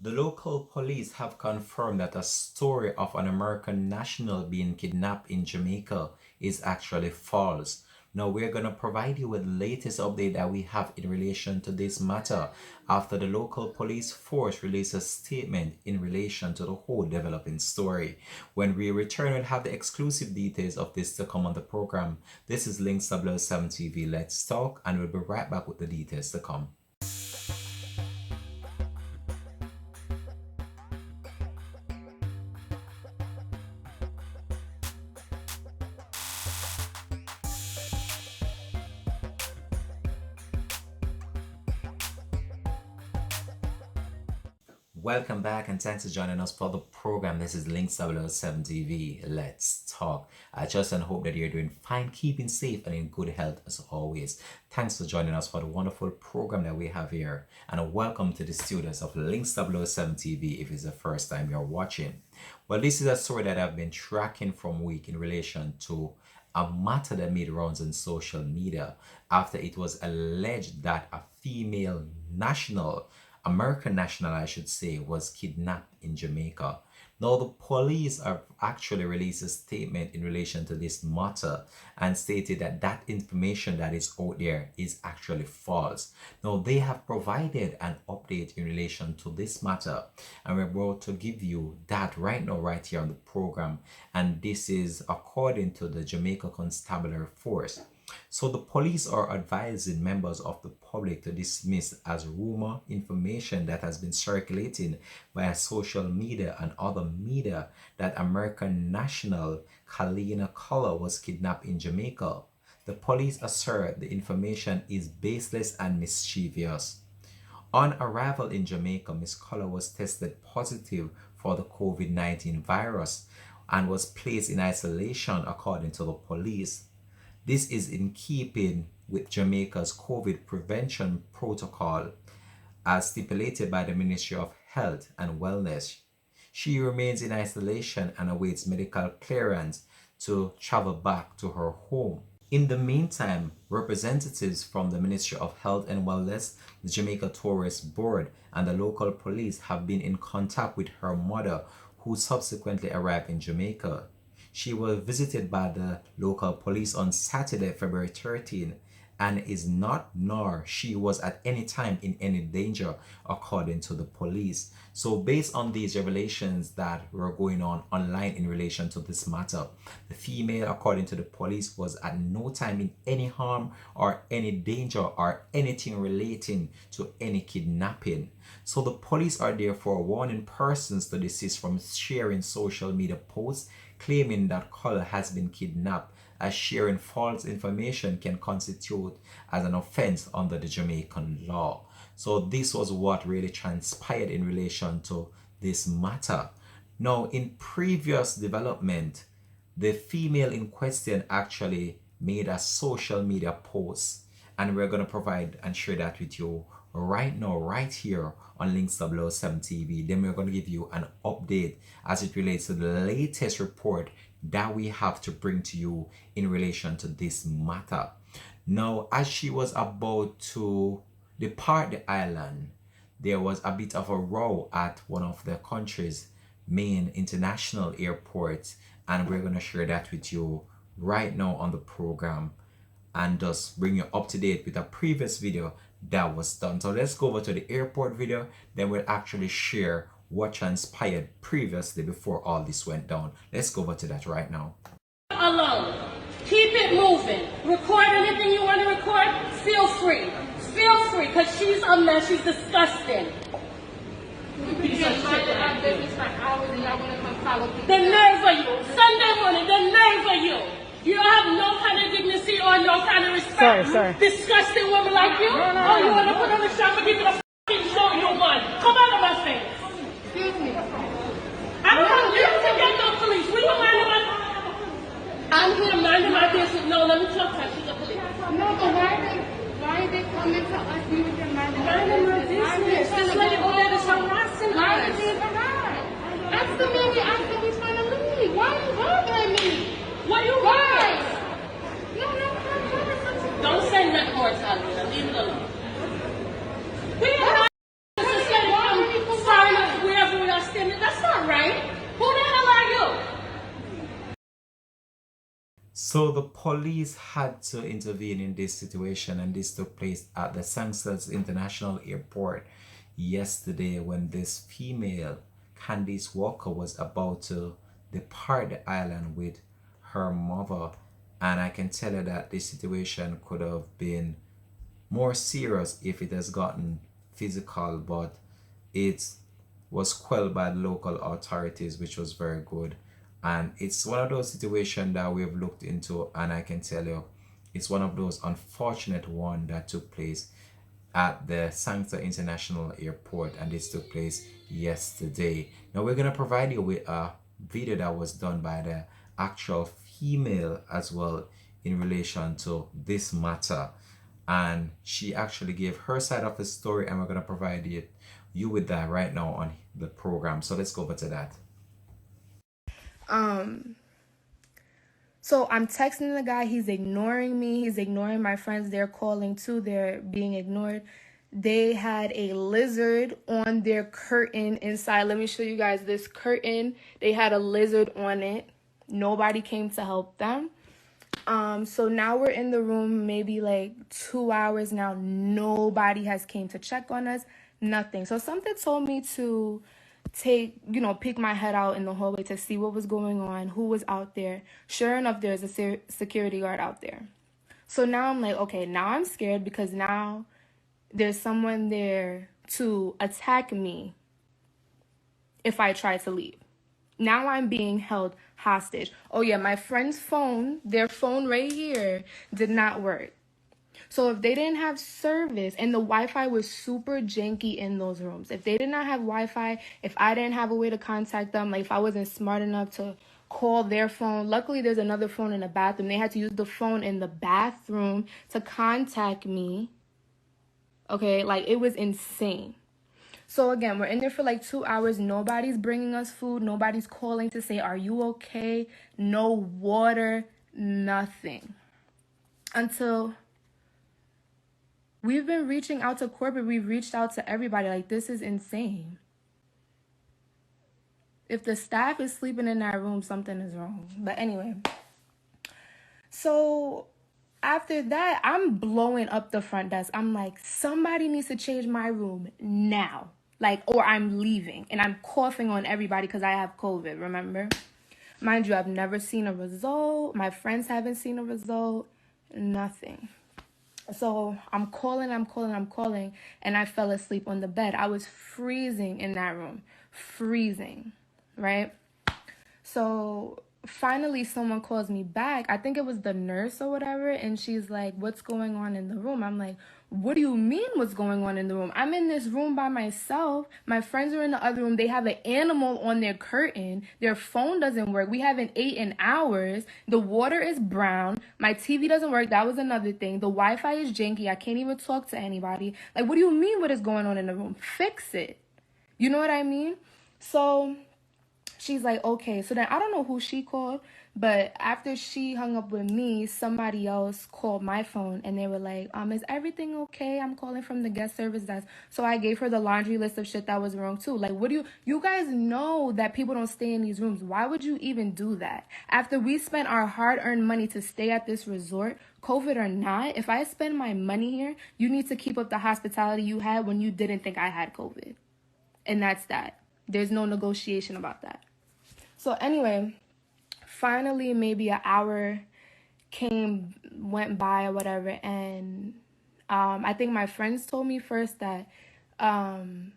The local police have confirmed that a story of an American national being kidnapped in Jamaica is actually false. Now we're going to provide you with the latest update that we have in relation to this matter after the local police force released a statement in relation to the whole developing story. When we return, we'll have the exclusive details of this to come on the program. This is Links 007 TV. Let's talk, and we'll be right back with the details to come. Welcome back and thanks for joining us for the program. This is Links 007 TV. Let's talk. I trust and hope that you're doing fine, keeping safe and in good health as always. Thanks for joining us for the wonderful program that we have here. And welcome to the students of Links 007 TV if it's the first time you're watching. Well, this is a story that I've been tracking from week in relation to a matter that made rounds on social media after it was alleged that a female national, American national I should say, was kidnapped in Jamaica. Now the police have actually released a statement in relation to this matter and stated that that information that is out there is actually false. Now they have provided an update in relation to this matter, and we're about to give you that right now right here on the program, and this is according to the Jamaica Constabulary Force. So the police are advising members of the public to dismiss as rumor information that has been circulating via social media and other media that American national Kalina Collar was kidnapped in Jamaica. The police assert the information is baseless and mischievous. On arrival in Jamaica, Miss Collar was tested positive for the COVID-19 virus and was placed in isolation according to the police. This is in keeping with Jamaica's COVID prevention protocol as stipulated by the Ministry of Health and Wellness. She remains in isolation and awaits medical clearance to travel back to her home. In the meantime, representatives from the Ministry of Health and Wellness, the Jamaica Tourist Board, and the local police have been in contact with her mother, who subsequently arrived in Jamaica. She was visited by the local police on Saturday, February 13, and is not nor she was at any time in any danger according to the police. So based on these revelations that were going on online in relation to this matter, the female, according to the police, was at no time in any harm or any danger or anything relating to any kidnapping. So the police are therefore warning persons to desist from sharing social media posts claiming that Collar has been kidnapped, as sharing false information can constitute as an offense under the Jamaican law. So this was what really transpired in relation to this matter. Now, in previous development, the female in question actually made a social media post, and we're going to provide and share that with you right now, right here on Links 007 TV. Then we're going to give you an update as it relates to the latest report that we have to bring to you in relation to this matter. Now, as she was about to depart the island, there was a bit of a row at one of the country's main international airports, and we're going to share that with you right now on the program and just bring you up to date with a previous video that was done. So let's go over to the airport video, then we'll actually share what transpired previously before all this went down. Let's go over to that right now. Alone. Keep it moving. Record anything you want to record. Feel free. Feel free, because she's a mess. She's disgusting. The nerve of you. Sunday morning, the nerve of you. You don't have no kind of dignity or no kind of respect. Sorry. Disgusting woman like you. Oh, you want to put on the shop and give it a f***ing show you one. Come out of my face. Excuse me. I'm not here to get no police. We don't mind about. I'm here minding my business. No, let me talk to her. She's a police. No, but why are they coming to us and you can mind Minding my business. This lady over there is harassing Why us. is it harassed? Ask the man we asked him he's trying to leave. Why are you bothering me? What you Why? want? No, no. Don't say nothing more, Talia. Leave it alone. We don't have to say, sign up. So the police had to intervene in this situation, and this took place at the Sanchez International Airport yesterday when this female, Candice Walker, was about to depart the island with her mother. And I can tell you that this situation could have been more serious if it has gotten physical, but it was quelled by the local authorities, which was very good. And it's one of those situations that we have looked into, and I can tell you it's one of those unfortunate one that took place at the Sancta International Airport, and this took place yesterday. Now we're gonna provide you with a video that was done by the actual female as well in relation to this matter, and she actually gave her side of the story, and we're gonna provide you with that right now on the program. So let's go over to that. So I'm texting the guy, he's ignoring me, he's ignoring my friends, they're calling too, they're being ignored. They had a lizard on their curtain inside. Let me show you guys this curtain. They had a lizard on it. Nobody came to help them. So now we're in the room maybe like 2 hours now. Nobody has came to check on us, nothing. So something told me to peek my head out in the hallway to see what was going on, who was out there. Sure enough, there's a security guard out there. So now I'm like, okay, now I'm scared because now there's someone there to attack me if I try to leave. Now I'm being held hostage. Oh yeah, my friend's phone, their phone right here, did not work. So if they didn't have service, and the Wi-Fi was super janky in those rooms, if they did not have Wi-Fi, if I didn't have a way to contact them, like if I wasn't smart enough to call their phone, luckily there's another phone in the bathroom. They had to use the phone in the bathroom to contact me. Okay, like it was insane. So again, we're in there for like 2 hours. Nobody's bringing us food. Nobody's calling to say, are you okay? No water, nothing. Until we've been reaching out to corporate. We've reached out to everybody. Like, this is insane. If the staff is sleeping in that room, something is wrong. But anyway, so after that, I'm blowing up the front desk. I'm like, somebody needs to change my room now. Like, or I'm leaving. And I'm coughing on everybody because I have COVID, remember? Mind you, I've never seen a result. My friends haven't seen a result. Nothing. So I'm calling, and I fell asleep on the bed. I was freezing in that room. Freezing, right? So finally someone calls me back. I think it was the nurse or whatever, and she's like, what's going on in the room? I'm like, what do you mean what's going on in the room? I'm in this room by myself. My friends are in the other room. They have an animal on their curtain. Their phone doesn't work. We haven't ate in hours. The water is brown. My TV doesn't work. That was another thing. The Wi-Fi is janky. I can't even talk to anybody. Like, what do you mean what is going on in the room? Fix it. You know what I mean? So she's like, okay. So then I don't know who she called, but after she hung up with me, somebody else called my phone, and they were like, is everything okay? I'm calling from the guest service desk. So I gave her the laundry list of shit that was wrong too. Like, what do you guys know that people don't stay in these rooms? Why would you even do that? After we spent our hard-earned money to stay at this resort, COVID or not, if I spend my money here, you need to keep up the hospitality you had when you didn't think I had COVID. And that's that. There's no negotiation about that. So anyway, finally maybe an hour went by or whatever, and I think my friends told me first that somebody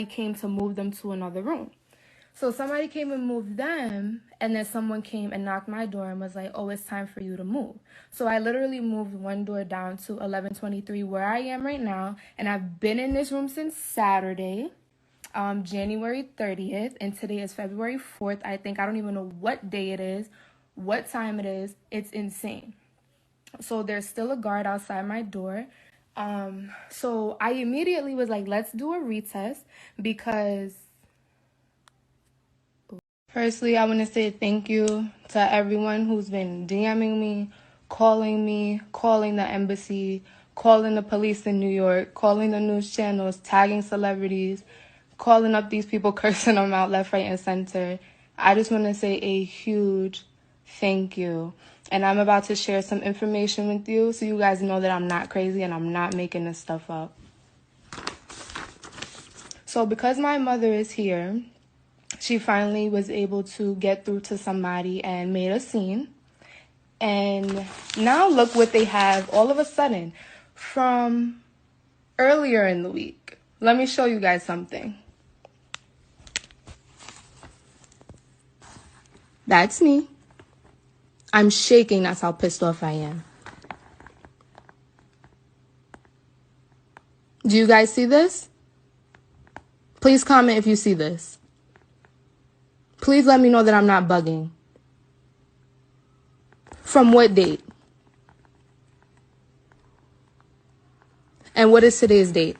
came to move them to another room. So somebody came and moved them, and then someone came and knocked my door and was like, oh, it's time for you to move. So I literally moved one door down to 1123 where I am right now, and I've been in this room since Saturday. January 30th, and today is February 4th. I think I don't even know what day it is, what time it is. It's insane. So there's still a guard outside my door. So I immediately was like, let's do a retest, because firstly, I want to say thank you to everyone who's been DMing me, calling the embassy, calling the police in New York, calling the news channels, tagging celebrities, calling up these people, cursing them out left, right, and center. I just want to say a huge Thank you. And I'm about to share some information with you so you guys know that I'm not crazy and I'm not making this stuff up. So because my mother is here, she finally was able to get through to somebody and made a scene. And now look what they have all of a sudden from earlier in the week. Let me show you guys something. That's me. I'm shaking. That's how pissed off I am. Do you guys see this? Please comment if you see this. Please let me know that I'm not bugging. From what date? And what is today's date?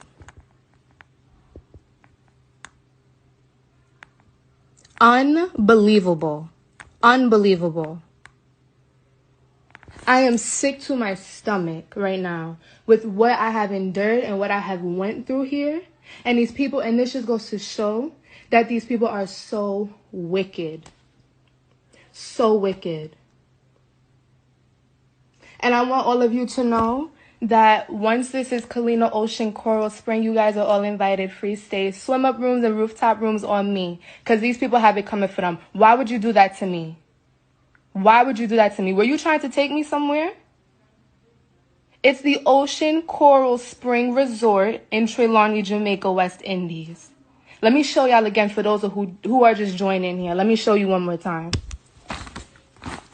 Unbelievable. Unbelievable. I am sick to my stomach right now with what I have endured and what I have went through here. And these people, and this just goes to show that these people are so wicked. So wicked. And I want all of you to know that once this is Kalina Ocean Coral Spring, you guys are all invited. Free stay, swim up rooms and rooftop rooms on me. Because these people have it coming for them. Why would you do that to me? Why would you do that to me? Were you trying to take me somewhere? It's the Ocean Coral Spring Resort in Trelawney, Jamaica, West Indies. Let me show y'all again for those who are just joining here. Let me show you one more time.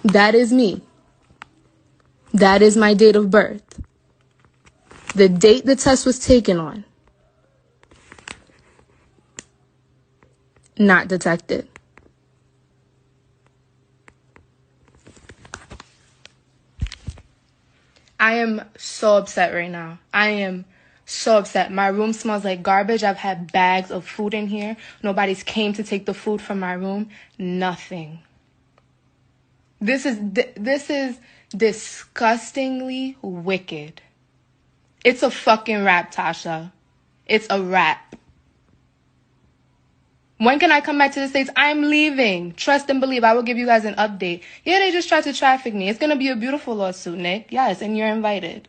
That is me. That is my date of birth. The date the test was taken on. Not detected. I am so upset right now. I am so upset. My room smells like garbage. I've had bags of food in here. Nobody's came to take the food from my room. Nothing. This is disgustingly wicked. It's a fucking rap, Tasha. It's a rap. When can I come back to the States? I'm leaving. Trust and believe. I will give you guys an update. Yeah, they just tried to traffic me. It's going to be a beautiful lawsuit, Nick. Yes, and you're invited.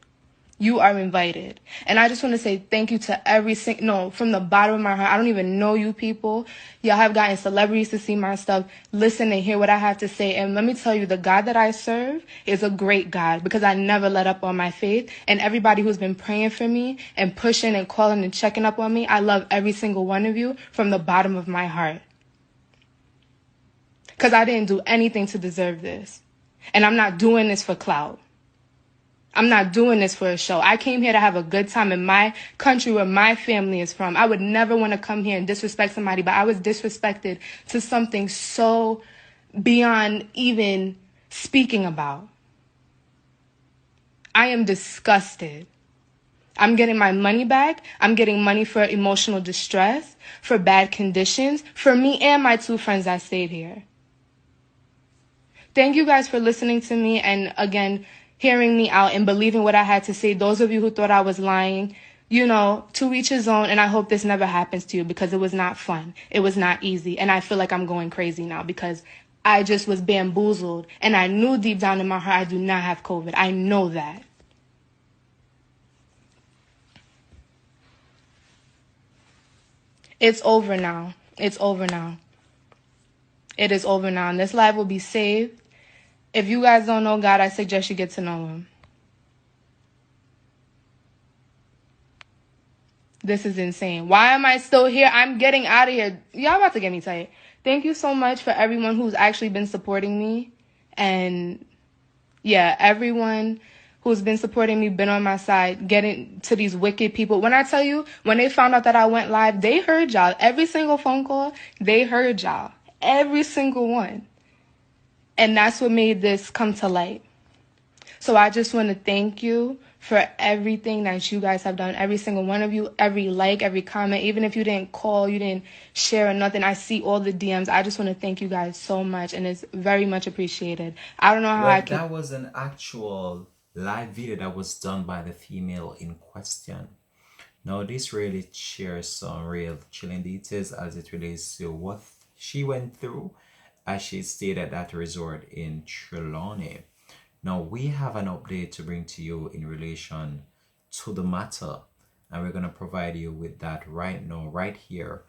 You are invited. And I just want to say thank you to every single, no, from the bottom of my heart. I don't even know you people. Y'all have gotten celebrities to see my stuff, listen and hear what I have to say. And let me tell you, the God that I serve is a great God because I never let up on my faith. And everybody who's been praying for me and pushing and calling and checking up on me, I love every single one of you from the bottom of my heart. Because I didn't do anything to deserve this. And I'm not doing this for clout. I'm not doing this for a show. I came here to have a good time in my country where my family is from. I would never want to come here and disrespect somebody, but I was disrespected to something so beyond even speaking about. I am disgusted. I'm getting my money back. I'm getting money for emotional distress, for bad conditions, for me and my two friends that stayed here. Thank you guys for listening to me and, again, hearing me out and believing what I had to say. Those of you who thought I was lying, you know, to each his own. And I hope this never happens to you because it was not fun. It was not easy. And I feel like I'm going crazy now because I just was bamboozled. And I knew deep down in my heart I do not have COVID. I know that. It's over now. It's over now. It is over now. And this life will be saved. If you guys don't know God, I suggest you get to know him. This is insane. Why am I still here? I'm getting out of here. Y'all about to get me tight. Thank you so much for everyone who's actually been supporting me. And yeah, everyone who's been supporting me, been on my side, getting to these wicked people. When I tell you, when they found out that I went live, they heard y'all. Every single phone call, they heard y'all. Every single one. And that's what made this come to light. So I just want to thank you for everything that you guys have done. Every single one of you, every like, every comment, even if you didn't call, you didn't share or nothing. I see all the DMs. I just want to thank you guys so much. And it's very much appreciated. I don't know how I can. That was an actual live video that was done by the female in question. Now, this really shares some real chilling details as it relates to what she went through as she stayed at that resort in Trelawney. Now, we have an update to bring to you in relation to the matter, and we're going to provide you with that right now, right here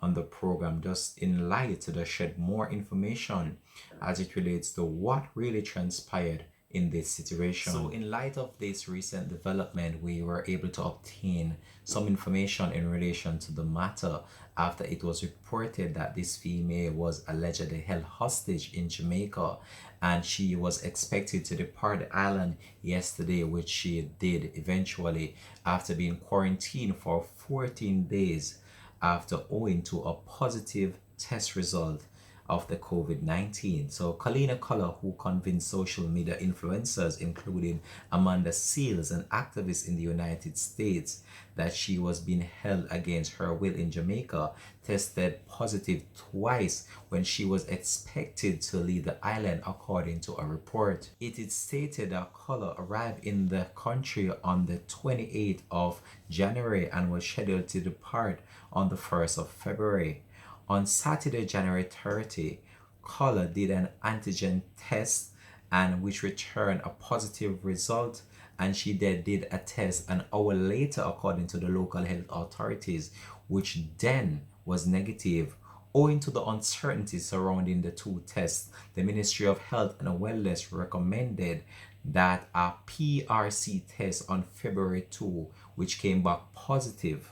on the program, just in light to shed more information as it relates to what really transpired in this situation. So, in light of this recent development, we were able to obtain some information in relation to the matter after it was reported that this female was allegedly held hostage in Jamaica, and she was expected to depart the island yesterday, which she did eventually after being quarantined for 14 days after owing to a positive test result of the COVID-19. So Kalina Color, who convinced social media influencers, including Amanda Seals, an activist in the United States, that she was being held against her will in Jamaica, tested positive twice when she was expected to leave the island, according to a report. It is stated that Color arrived in the country on the 28th of January and was scheduled to depart on the 1st of February. On Saturday, January 30, Color did an antigen test and which returned a positive result, and she did a test an hour later, according to the local health authorities, which then was negative. Owing to the uncertainty surrounding the two tests, the Ministry of Health and Wellness recommended that a PRC test on February 2, which came back positive,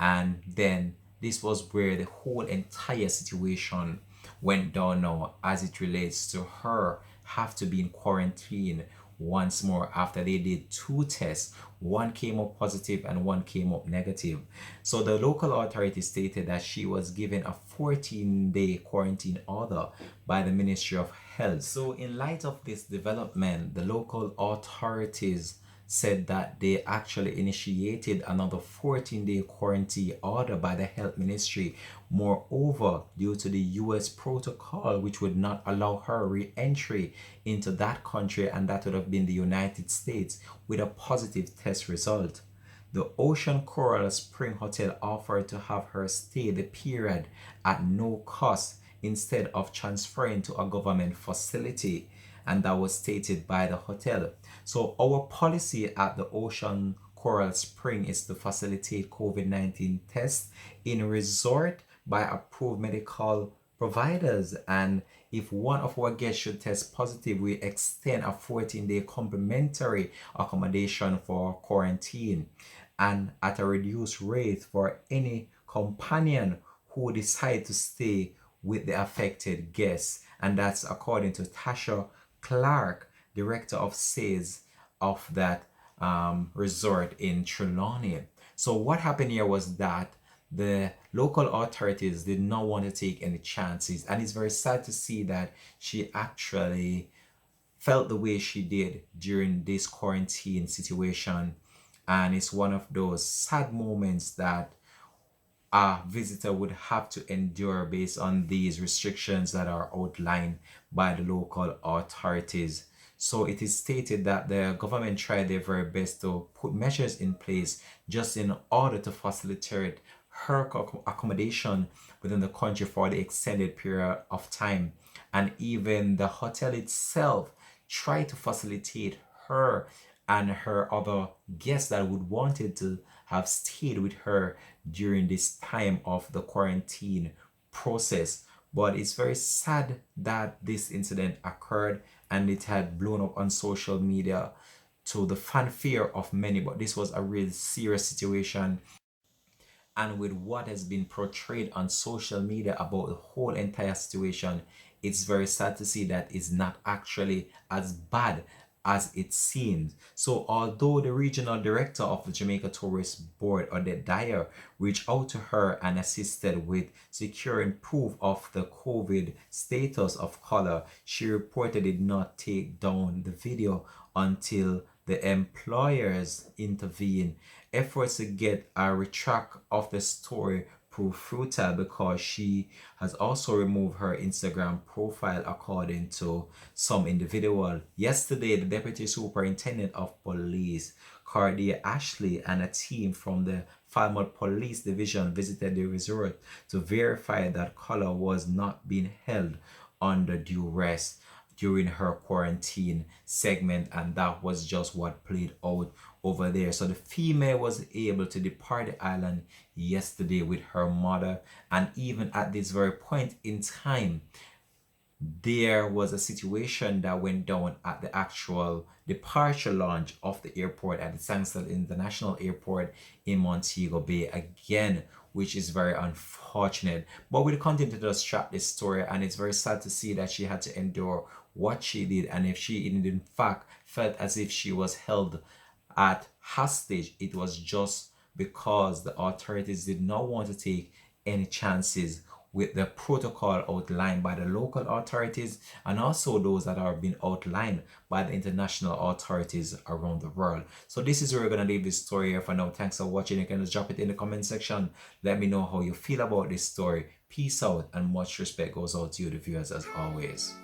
and then this was where the whole entire situation went down now, as it relates to her have to be in quarantine once more after they did two tests. One came up positive and one came up negative. So the local authority stated that she was given a 14-day quarantine order by the Ministry of Health. So in light of this development, the local authorities said that they actually initiated another 14-day quarantine order by the health ministry. Moreover, due to the US protocol, which would not allow her re-entry into that country, and that would have been the United States, with a positive test result. The Ocean Coral Spring Hotel offered to have her stay the period at no cost instead of transferring to a government facility, and that was stated by the hotel. So our policy at the Ocean Coral Spring is to facilitate COVID-19 tests in resort by approved medical providers, and if one of our guests should test positive, we extend a 14-day complimentary accommodation for quarantine and at a reduced rate for any companion who decide to stay with the affected guests. And that's according to Tasha Clark, director of sales of that resort in Trelawney. So what happened here was that the local authorities did not want to take any chances, and it's very sad to see that she actually felt the way she did during this quarantine situation. And it's one of those sad moments that a visitor would have to endure based on these restrictions that are outlined by the local authorities. So it is stated that the government tried their very best to put measures in place just in order to facilitate her accommodation within the country for the extended period of time. And even the hotel itself tried to facilitate her and her other guests that would wanted to have stayed with her during this time of the quarantine process. But it's very sad that this incident occurred, and it had blown up on social media to the fanfare of many. But this was a real serious situation, and with what has been portrayed on social media about the whole entire situation, it's very sad to see that it's not actually as bad as it seems. So although the regional director of the Jamaica Tourist Board, Odette Dyer, reached out to her and assisted with securing proof of the COVID status of Color, she reported did not take down the video until the employers intervened. Efforts to get a retract of the story proved futile because she has also removed her Instagram profile, according to some individual. Yesterday, the Deputy Superintendent of Police, Cardia Ashley, and a team from the Falmouth Police Division visited the resort to verify that Color was not being held under duress during her quarantine segment, and that was just what played out over there. So the female was able to depart the island yesterday with her mother, and even at this very point in time, there was a situation that went down at the actual departure lounge of the airport at the Sangsel International Airport in Montego Bay again, which is very unfortunate. But we'll continue to just track this story, and it's very sad to see that she had to endure what she did. And if she in fact felt as if she was held at hostage, it was just because the authorities did not want to take any chances with the protocol outlined by the local authorities and also those that are being outlined by the international authorities around the world. So this is where we're going to leave this story here for now. Thanks for watching. You can just drop it in the comment section. Let me know how you feel about this story. Peace out, and much respect goes out to you, the viewers, as always.